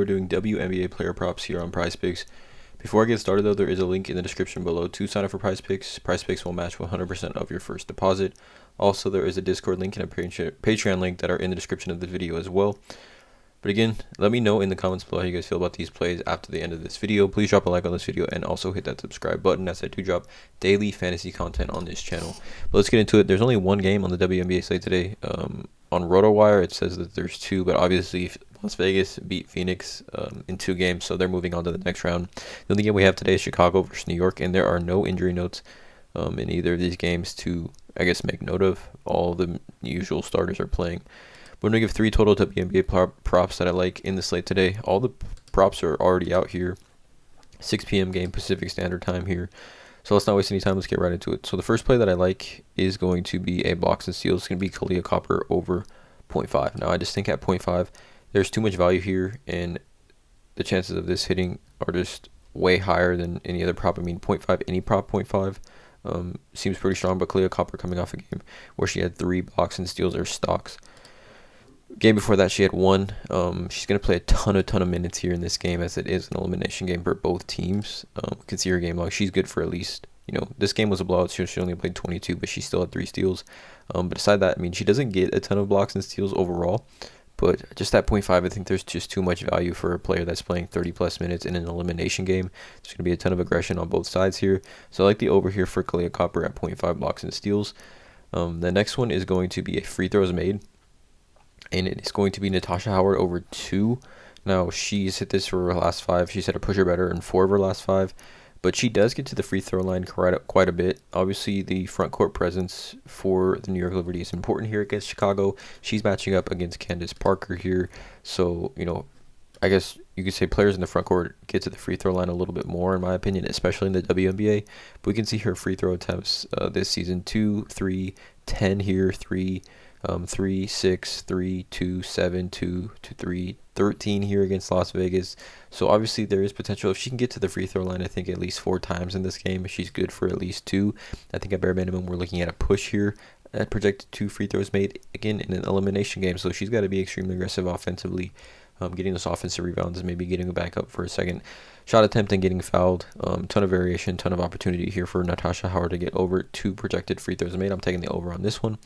We're doing WNBA player props here on PrizePicks. Before I get started though, there is a link in the description below to sign up for PrizePicks. PrizePicks will match 100% of your first deposit. Also, there is a Discord link and a Patreon link that are in the description of the video as well. But again, let me know in the comments below how you guys feel about these plays after the end of this video. Please drop a like on this video and also hit that subscribe button, as I do drop daily fantasy content on this channel. But let's get into it. There's only one game on the WNBA slate today. On RotoWire, it says that there's two, but obviously Las Vegas beat Phoenix in 2 games, so they're moving on to the next round. The only game we have today is Chicago versus New York, and there are no injury notes in either of these games to, I guess, make note of. All the usual starters are playing. We're going to give 3 total WNBA props that I like in the slate today. All the props are already out here. 6 p.m. game Pacific Standard Time here. So let's not waste any time. Let's get right into it. So the first play that I like is going to be a blocks and steals. It's going to be Kalia Copper over 0.5. Now I just think at 0.5, there's too much value here, and the chances of this hitting are just way higher than any other prop. I mean, 0.5, any prop 0.5 seems pretty strong, but Kalia Copper coming off a game where she had 3 blocks and steals or stocks. Game before that, she had 1. She's going to play a ton of minutes here in this game, as it is an elimination game for both teams. You can see her game log. She's good for at least, this game was a blowout. She only played 22, but she still had 3 steals. But aside that, I mean, she doesn't get a ton of blocks and steals overall. But just at 0.5, I think there's just too much value for a player that's playing 30-plus minutes in an elimination game. There's going to be a ton of aggression on both sides here. So I like the over here for Kalia Copper at 0.5 blocks and steals. The next one is going to be a free throws made, and it is going to be Natasha Howard over 2. Now, she's hit this for her last 5. She's had a pusher better in 4 of her last 5. But she does get to the free throw line quite a bit. Obviously, the front court presence for the New York Liberty is important here against Chicago. She's matching up against Candace Parker here. So, I guess you could say players in the front court get to the free throw line a little bit more, in my opinion, especially in the WNBA. But we can see her free throw attempts this season: 2, 3, 10 here, 3, 3, 6, 3, 2, 7, 2, 3, 13 here against Las Vegas. So obviously there is potential. If she can get to the free throw line, I think at least 4 times in this game, she's good for at least 2. I think at bare minimum we're looking at a push here at projected 2 free throws made, again, in an elimination game. So she's got to be extremely aggressive offensively, getting those offensive rebounds and maybe getting it back up for a second shot attempt and getting fouled. Ton of variation, ton of opportunity here for Natasha Howard to get over 2 projected free throws made. I'm taking the over on this one.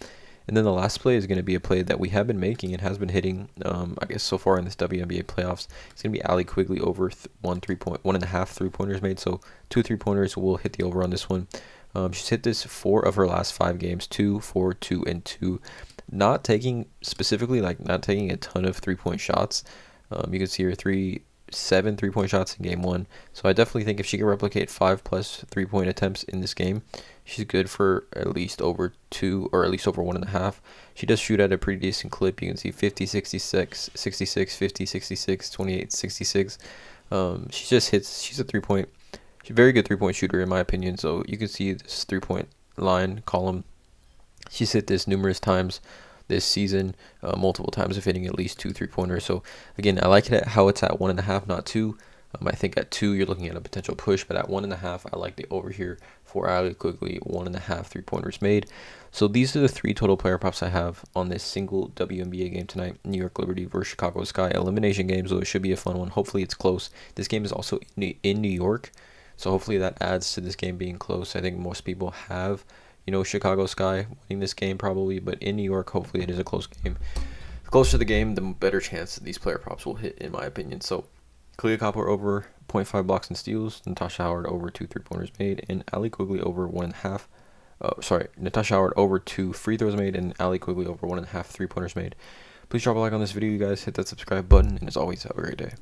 And then the last play is going to be a play that we have been making and has been hitting, I guess, so far in this WNBA playoffs. It's going to be Allie Quigley over 1.5 3-pointers made. So 2 3-pointers will hit the over on this one. She's hit this 4 of her last 5 games, 2, 4, 2, and 2. Not taking a ton of 3-point shots. You can see her 7 3-point shots in game 1. So I definitely think if she can replicate 5+ 3-point attempts in this game, she's good for at least over 2, or at least over 1.5. She does shoot at a pretty decent clip. You can see 50, 66, 66, 50, 66, 28, 66. She just hits. She's a very good 3-point shooter in my opinion. So you can see this 3-point line column. She's hit this numerous times this season, multiple times of hitting at least 2 3-pointers. So again, I like it at how it's at 1.5, not 2. I think at 2 you're looking at a potential push, but at 1.5 I like the over here for Allie Quigley, 1.5 3-pointers made. So these are the 3 total player props I have on this single WNBA game tonight: New York Liberty versus Chicago Sky. Elimination game, so it should be a fun one. Hopefully it's close. This game is also in New York, so hopefully that adds to this game being close. I think most people have Chicago Sky winning this game probably, but in New York, hopefully it is a close game. The closer the game, the better chance that these player props will hit, in my opinion. So Kalia Copper over 0.5 blocks and steals, Natasha Howard over 2 3-pointers made, and Allie Quigley over 1.5. Natasha Howard over 2 free throws made, and Allie Quigley over 1.5 3-pointers made. Please drop a like on this video, you guys. Hit that subscribe button, and as always, have a great day.